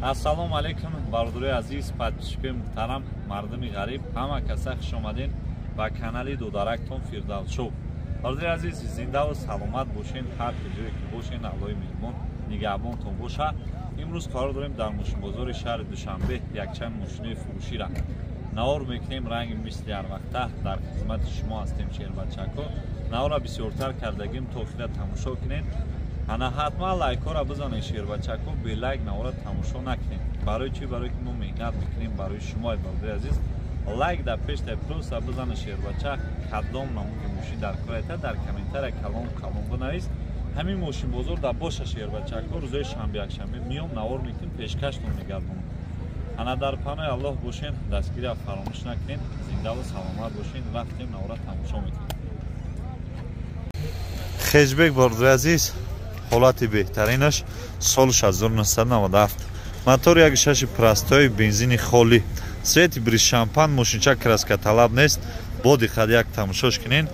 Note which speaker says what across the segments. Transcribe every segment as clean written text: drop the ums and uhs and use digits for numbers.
Speaker 1: Assalomu alaykum bardorai aziz, подписчикои муҳтарам, мардуми ғариб, ҳама каса хуш омадин ба канали дударактон Фирдавсшоу. Бардораи азиз, зиндаву саломат бошен, ҳар ҷое ки бошен, Аллоҳи меҳрубон нигаҳбонтон боша. имрӯз қарор дорем дар мошинбозори шаҳри Душанбе якчанд мошинои фурӯширо навор мекунем. ранги мисли ҳарвақта дар хизмати шумо ҳастем. шеҳрбачаҳко наворро бисёртар кардагим, то охира тамошо кунед. ана ҳатман лайкора бизанед. шеҳрбачаҳко бе лайк наворро тамошо накунед. барои чӣ? барои ки мо меҳнат мекунем барои шумо бародари азиз. лайк дар пешта просто бизанед. шеҳрбачаҳ кадом намуди мошин дар корайта дар комментария калон бинавис. ҳамин мошинбозор дар боша шеҳрбачаҳко рӯзои шанбе якшанбе миём навор мекунем, пешкаштон мегардонем. ана дар панои Аллоҳ бошен, дастгирия фаромӯш накунед. зиндаву саломат бошен. рафтем наворро тамошо мекунем. Хеҷбек бародари азиз, ҳолати беҳтаринаш соли 1997. мотори 1.6 простой, бензини холӣ. свети бриз шампан, мошинча краска талаб нест. бо диққат як тамошош кунед.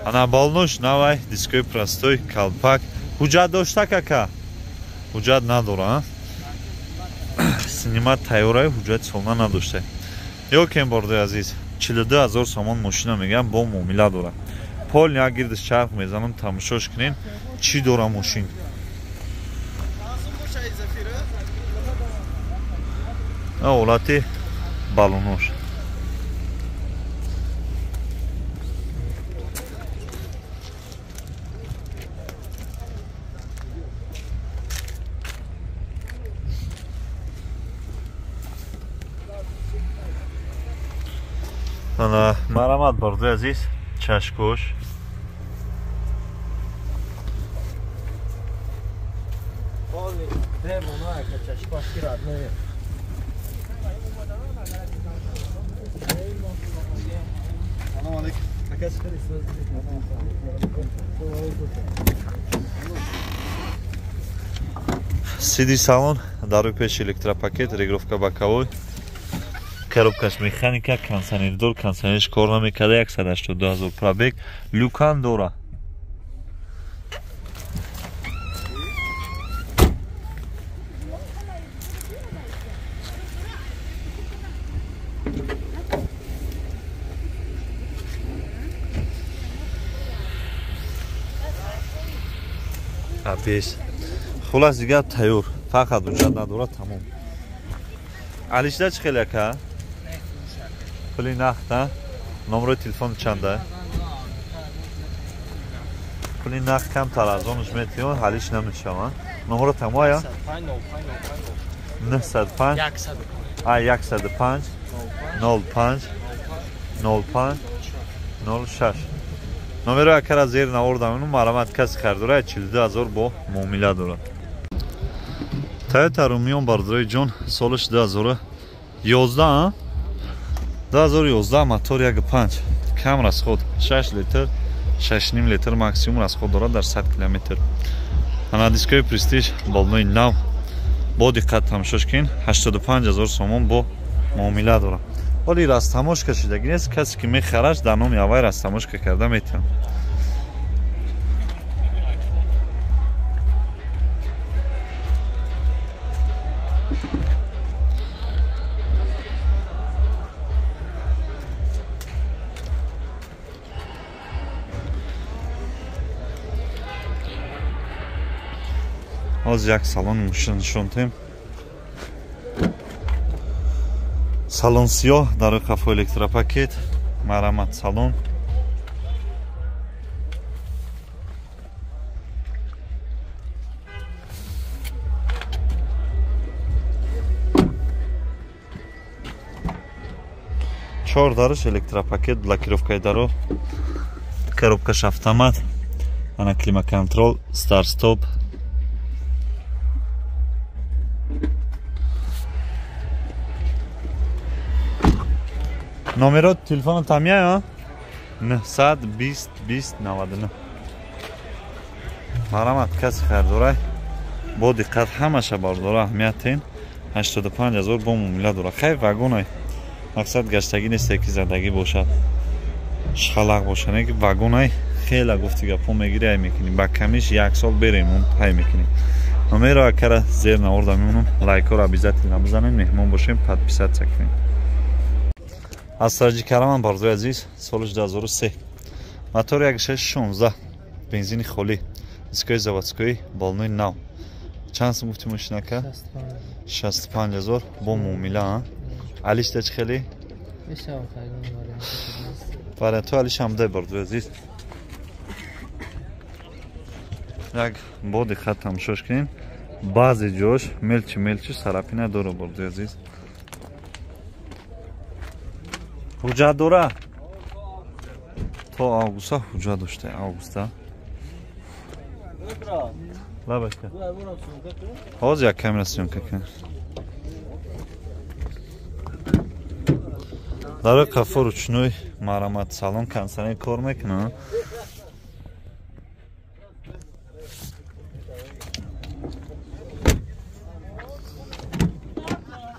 Speaker 1: ана балнош навай, дискои простой, калпак. ҳуҷҷат дошта кака? ҳуҷҷат надора. синима тайёрай, ҳуҷҷати солна надошта. ёкем бародари азиз, 42 000 сомон мошина мегам, бо муомила дора. пол як гирдиш чарх мезанам, тамошош кунед чӣ дора мошин. ҳолати балонош. марамат бародари азиз, чашкош. сиди салон, дарои пеш электропакет, регировка боковой, коробкаш механика, кондиционердор, кондиционерш кор намекарда, 182 000 пробег, люкан дора. абес хулас дигар тайёр, фақат ҳуҷҷат надора, тамом. алишда чӣ хел яка? пули нақда? номерои телефон чанда? пули нақд камтар аз онш метиён, ҳалиш намешаванд. номеро тамоя? 905 105 05 05 06. номеро якара зер навордам. марамат каси кардора, 42 000 бо муомила дорад. Toyota Rumyon bardorai jon, solish 2011, 2011 мотор 1.5, кам расход, 6 литр, 6.5 литр максимум расход дорад дар 100 км. ана дискои престиж болнои нав, бо диққат тамошош кунед, 85 000 сомон бо муомила дорад. ولی رستماش کشیدگی نیست، کسی که میخرش در نام یاوای رستماش که کرده میتونم. از یک سالن نشوندیم. салон сиёҳ, дарои қафо электропакет, марамат салон. чор дарош электропакет, блокировкаи даро, коробкаш автомат, ана климаконтрол, старт-стоп. номеро телефона там я? 920 20 99. марамат каси хардора, бо диққат ҳамаша бардора, аҳамиятен 85 000 бо муомила дора. хайр вагонай, мақсад гаштагӣ несте ки задагӣ бошад, шхалақ бошад, не ки вагонай хела гуфти гапо мегири ай мекунӣ, ба камиш 1 сол берем он ай мекунӣ. номеро акара зер наворда мемонам. Лайкро обязательно бизанед, меҳмон бошем, подписатсия кунед. аз сараҷи караман бардои азиз, соли 2003 мотори 1.616 бензини холӣ, дискои заводскои, болнои нав. чанд сум гуфти мошинака? 65000 бо муомила. алишда чӣ хеле? вариантҳои алиш ҳам дай бардои азиз. як бо диққат тамошош кунед. баъзе ҷош мелчи сарапина дора бардои азиз. ҳуҷҷат дора? то августа ҳуҷҷат дошта, августа. Лабашка. Ҳозир як камера съёмка кунем. дар қафо ручной марамат салон кондитсионер кор мекунад.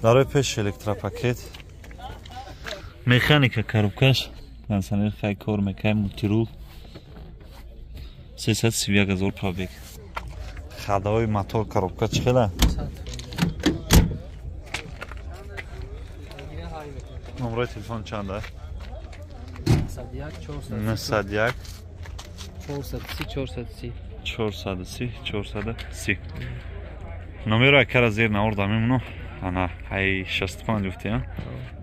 Speaker 1: дар пеш электропакет. механика коробкаш кондитсионер хай кор мекунад, мултирул. 331000 пробег. хадаҳои мотор коробка чӣ хела? номерои телефон чанд аст? 91 430. номеро акара зер наворда мемонам. ана ҳай 65 гуфтия.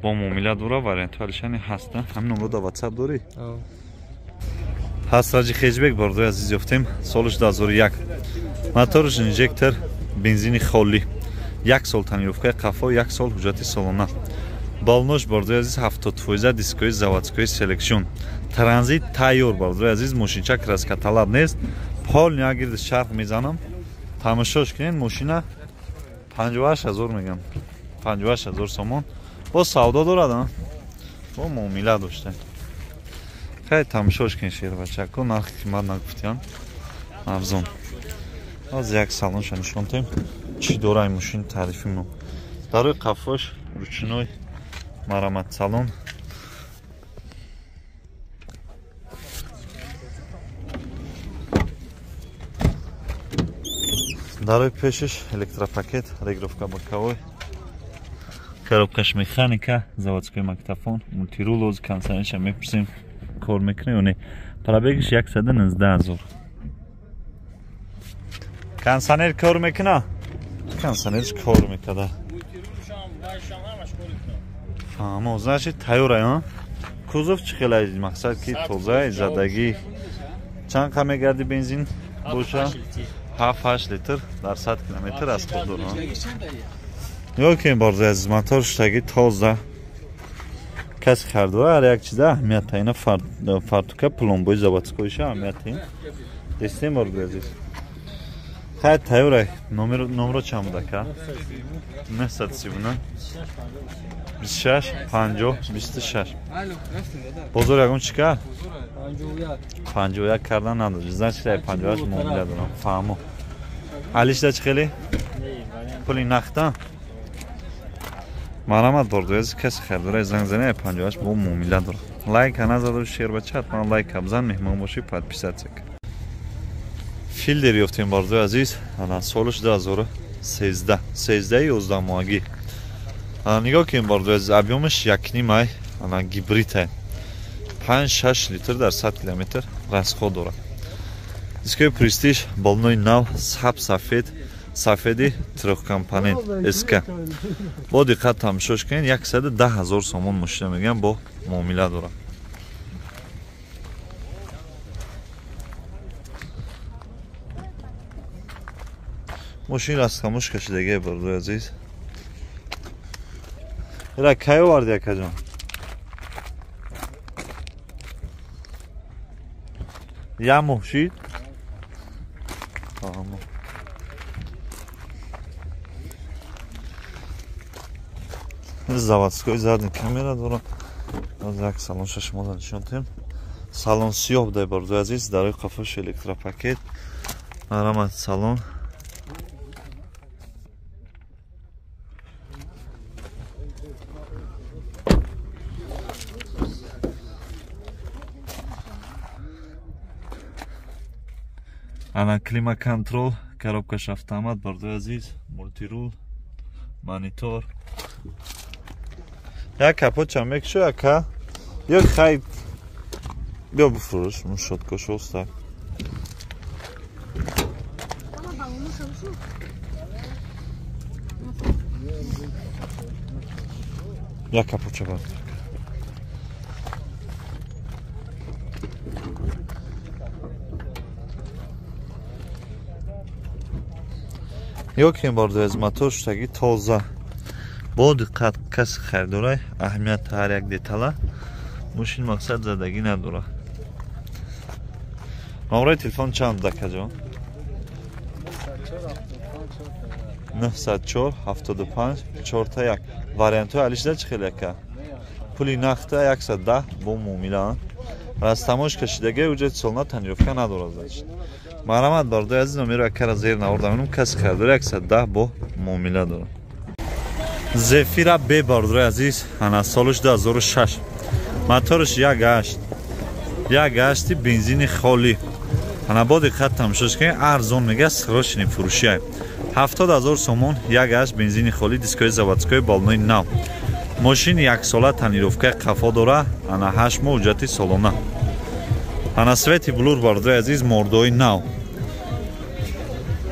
Speaker 1: бо муомила дора, вариантҳои алишани ҳаста. ҳамин номеро дар WhatsApp дорӣ? ҳасраҷи хеҷбек бардои азиз ёфтем. соли 2001 мотори инжектор бензини холӣ, 1 сол танировкаи қафо, 1 сол ҳуҷҷати солона. балнош бардои азиз 70%, дискои заводскои селексион. транзит тайёр бардои азиз, мошинча краскаталаб нест. пол ягирди шарх мезанам. тамошош кунед, мошина 58000 мегам. 58000 сомон. бо савдо дорад, бо муомила дошта. хай тамошош кунед шербачако, нархи қимат нагуфтиям. авзон. ҳозир як салонша нишон дем. чӣ дора ин мошин таърифи мо. дар рӯи қафош ручной марамат салон. дар рӯи пешаш электропакет, регировка боковой. коробкаш механика, заводской мактофон, мултирул, ҳозир кондитсионерша мепурсем кор мекунад ё не. пробегаш 119000. кондитсионер кор мекунад? кондитсионерш кор мекунад. фаҳмо, значит тайёра, а? кузов чӣ хела мақсад ки тоза, задагӣ. чанд қа мегарди бензин боша? 7-8 литр дар 100 километр аз худ дора. ёки борзе аз мотор штаги тоза. каси хардора ҳар як чиза аҳамият таина фартука пломбои заводскоиша аҳамият таин. дестем борзе азиз. хай тайёра. номеро чанд буда ка? 939 26 50 26. бозор ягон чӣ ка? 51 кардан надод. значит 58 муомила дорам. фаҳмо. алишда чӣ хеле? пули нақда? марамат бордояз каси хардора занг зане 58 бо муомила дорам. лайка назаду шер ба чат ман лайк абзан, меҳмон бошӣ, подписатсия кун. филдер ёфтем бордои азиз. ана соли 2013 11 моҳагӣ. нигоҳ кунед бордои азиз, объёмаш 1.5 май, ана гибрита. 5-6 литр дар 100 километр расход дорад. дискои престиж, болнои нав, сафеди трехкомпонент СК. бо диққат тамошош кунед, 110000 сомон мошина мегӯям, бо муомила дорад. мошин расхамӯш кашидагие бардои азиз. ира кай оварди акаҷон? я моҳ шид? заводской задни камера дорам. ҳозир як салонша шумода нишон дем. салон сиёҳ будай бардои азиз. дар рӯи қафош электропакет, марамат салон. ана клима контрол, коробкаш автомат бардои азиз, мультирул, монитор. Як капотча мекшу яка? Як хай бия буфурӯш, мушоткаш оста. Як капотча бар. Ёкин бардои аз мотор шудаги тоза. Бо диққат каси харидорай, аҳамият ҳар як детала. Мошин мақсад задагӣ надорад. номраи телефон чанд дакаҷон? 904 75 41. Вариантҳои алишда чӣ хел яка? Пули нақда 110 бо муомила. Аз тамош кашидагии уҷрати солна танировка надорад зачид. Марҳамат бардои азиз, номеро якара зер навардам. Каси харидори 110 бо муомила дорад. Зефира Б бардои азиз, ана солиш 2006. Моториш 1.8 бензини холӣ. Ана бо диққат тамошош кунед, арзон мега срочни фурӯши. 70000 сомон 1.8 бензини холӣ, дискои заводской, балнои нав. Мошини 1 сола танировкаи қафо дора, ана 8 моҳ уҷрати солона. Ана свети блур бардои азиз, мордои нав.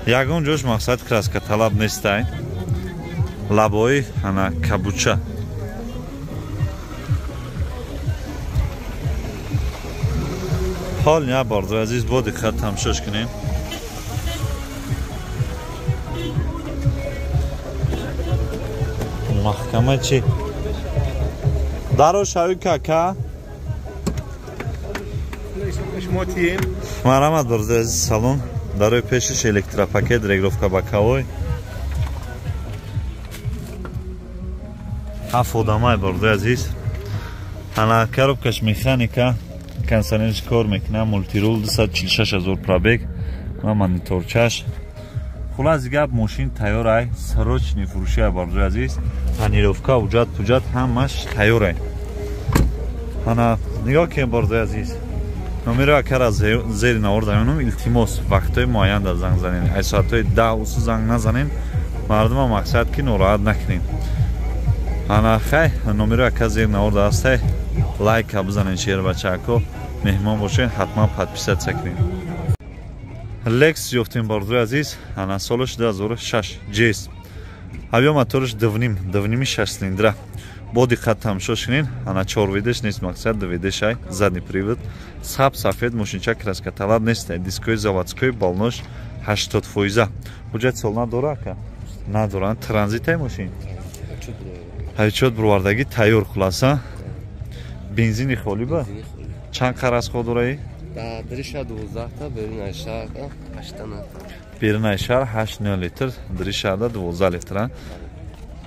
Speaker 1: Ягон ҷош мақсад краска талаб нестай. Лабои ана кабуча. Ҳол я бардои азиз, бо диққат тамошош кунем. Маҳкама чи? Даро шави кака? Марҳамат бардои азиз, салон. Дарои пешиш электропакет, регулировка ба кавой. 7 одамай бардои азиз. Ана коробкаш механика, кондиционериш кор мекунад, мультирул, 246000 пробег ва мониторчаш. Хулоси гап, мошин тайёрай, срочни фурӯши бардои азиз. Танировка, уҷат, пуҷат ҳамаш тайёрай. Ана нигоҳ кунед бардои азиз. номеро якара зери навардам. Илтимос вақтҳои муайян занг занем. Ай соатҳои 10 усу занг назанем. Мардума мақсад ки нороҳат накунем. Ана хай номеро яка зер навардастай. Лайка бизанен шер бачако. Меҳмон бошен, ҳатман подписатсия кунем. Лекс ёфтем бардои азиз. Ана солиш 2006 GS. Авио моториш дувними 6 цилиндра. Бо диққат тамошош кунед. Ана 4 ведеш нест, мақсад 2 ведешай, задни привод. Саб сафед, мошинча краска талаб нест. Дискои заводской, балнош 80%. Ҳуҷҷати солна дора ака? Надора. Транзитай мошин. Ҳайчот бурвардаги тайёр хулоса. Бензини холӣ ба? Чанд қарасхо дораи?
Speaker 2: Дриша 12 та, берунаи шаҳр 8 та.
Speaker 1: Берунаи шаҳр 8 литр, дриша 12 литр.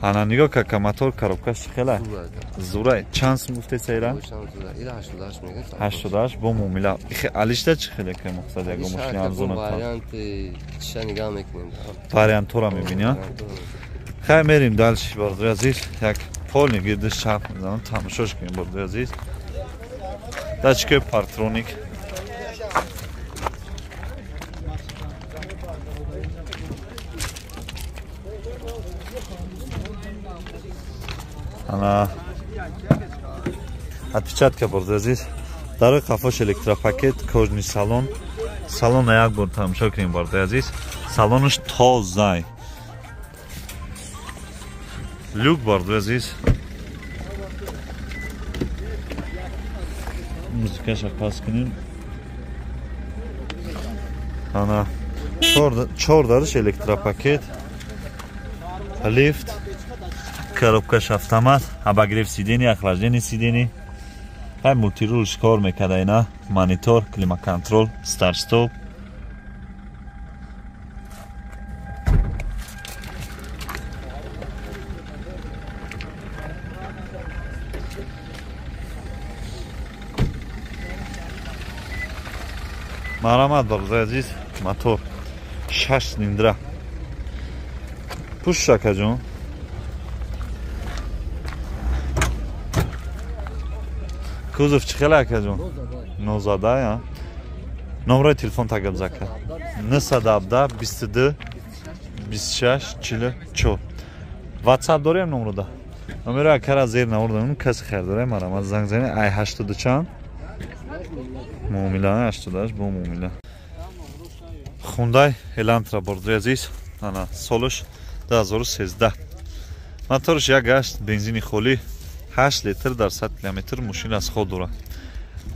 Speaker 1: Ана нигоҳ кака мотор коробкаш чӣ хела? Зурай. Чанд сум гуфтед сайра?
Speaker 2: 88 мега.
Speaker 1: 88 бо муомила. Алишта чӣ хела ка мақсад ягон мошини арзон аст?
Speaker 2: Варианти чиша нигоҳ мекунем.
Speaker 1: Вариантора мебинӣ? Хай мерим дальше бардои азиз. Як полни гирдиш чап мезанам, тамошош кунем бардои азиз. Датчикои партроник. Ана отпечатка бардои азиз. Дарои қафош электропакет, кожни салон. Салонро як бор тамошо кунем бардои азиз. Салониш тозай. Люк бардои азиз. Музикаша пас кунем. Ана 4 дариш электропакет. Лифт. Коробкаш автомат, обогрев сидений, охлаждение сидений. Хай мультирулш кор мекарда ина, монитор, климаконтрол, старт-стоп. Марҳамат бардои азиз, мотор 6 цилиндра. Пуш акаҷон. Кузов чӣ хела акаҷон? Нозада я? Номраи телефон тагаб зака. 917 22 26 44. WhatsApp داریم نمره ده. نمره اکر زیر نورده اون کسی خیر داره مرا زنگ زنی ای 82 چند معامله 88 با معامله خوندای الانترا برد عزیز انا سالش 2013 موتورش یک گشت بنزین خالی 8 لیتر در 100 کیلومتر ماشین از خود داره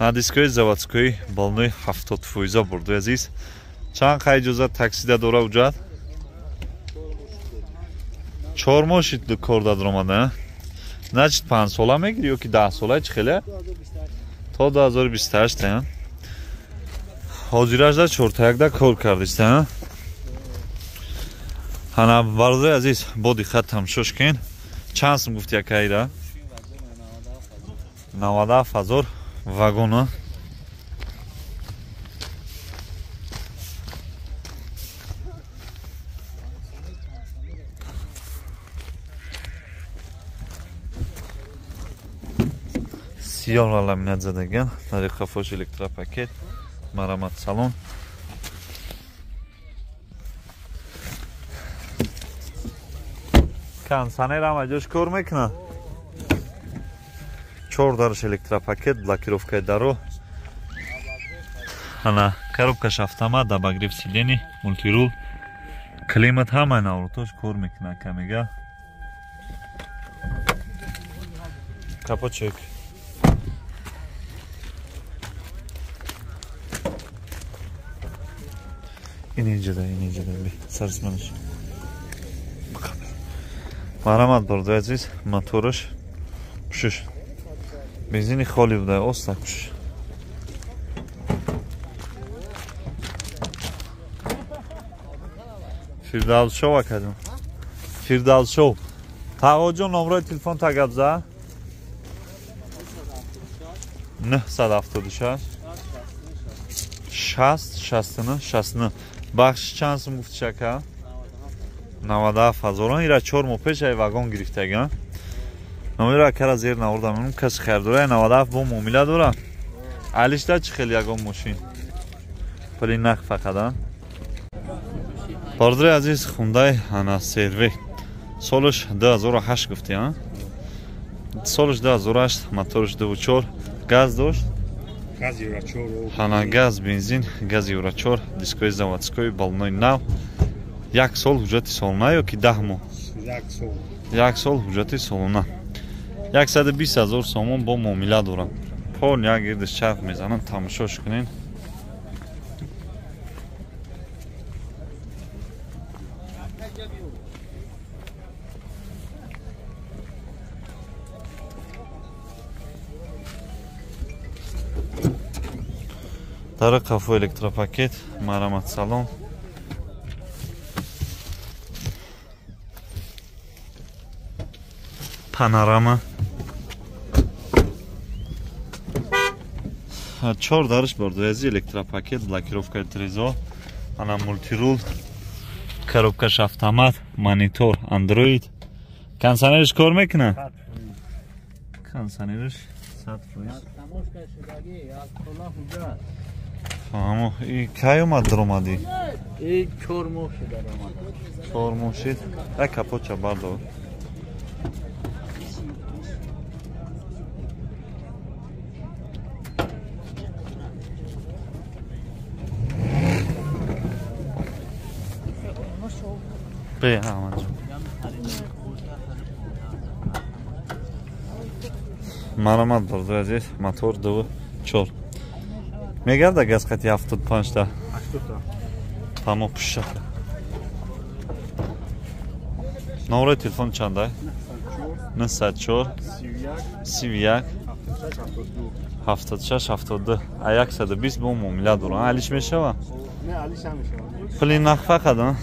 Speaker 1: دیسکوی заводской بالنوی 70 فویزا برد عزیز چند خواهی اجازه تاکسی ده داره وجود 4 ماه شد کار داد آمده значит 5 ساله میگیری یا که 10 ساله چه خیلی تا 2028 حاضرش در 4 تا یک ده کار کردیست هنه برده عزیز با دقت تماشاش کن چند سم گفتی یکی ده 97,000 واگون سیاه لامینات زدگان طریق فوش الکتروپاکت مرمت سالن کنسانه را مجاش کار میکنه 4 درش الکتروپاکت блокировка даро она коробкаш автомат обогрев сидений мультирул климат ҳамаи наврутош кор мекунад камига капочек ининҷада сарсманш марамат борду азиз мотораш пушуш бензини холӣ буда остак пушуш фирдавсшов акадам фирдавсшов тағоҷон номраи телефон тагабза 976 60 бахши чанд сум гуфти шака 97,000 ира 4 моҳ пеш ай вагон гирифтаган номера кара зер навурдам каси хайр дора 97 бо муомила дора алишта чи хел ягон мошин пули нақ фақат бардри азиз хундай ана серви солш 2008 гуфти солш 2008 моторш 2.4 газ дошт газ евро 4 ана газ бензин газ евро 4 дискои заводской балной нав як сол ҳуҷҷати солона ёки 10 моҳ як сол ҳуҷҷати солона 120,000 сомон бо муомила дорам пол як гирдиш чарх мезанам тамошош кунен дар қафо электропакет марамат салон панорама 4 дарш бордоязи электропакет блокировка трезо ана мультирул коробкаш автомат монитор андроид кондиционериш кор мекунад кондиционериш 100%. Фаҳмо и кай омад даромадӣ
Speaker 3: 4 моҳ шуда омад
Speaker 1: 4 моҳ шид як капоча бардор бе аманҷо марамат барду азиз мотор 2.4 мегарда газ қати 75 та 80 та тамо пуша номер телефон чанда 94 31 76 72 120 бо муомила дорам алиш мешава не алиш ҳам мешава пули нақ фақат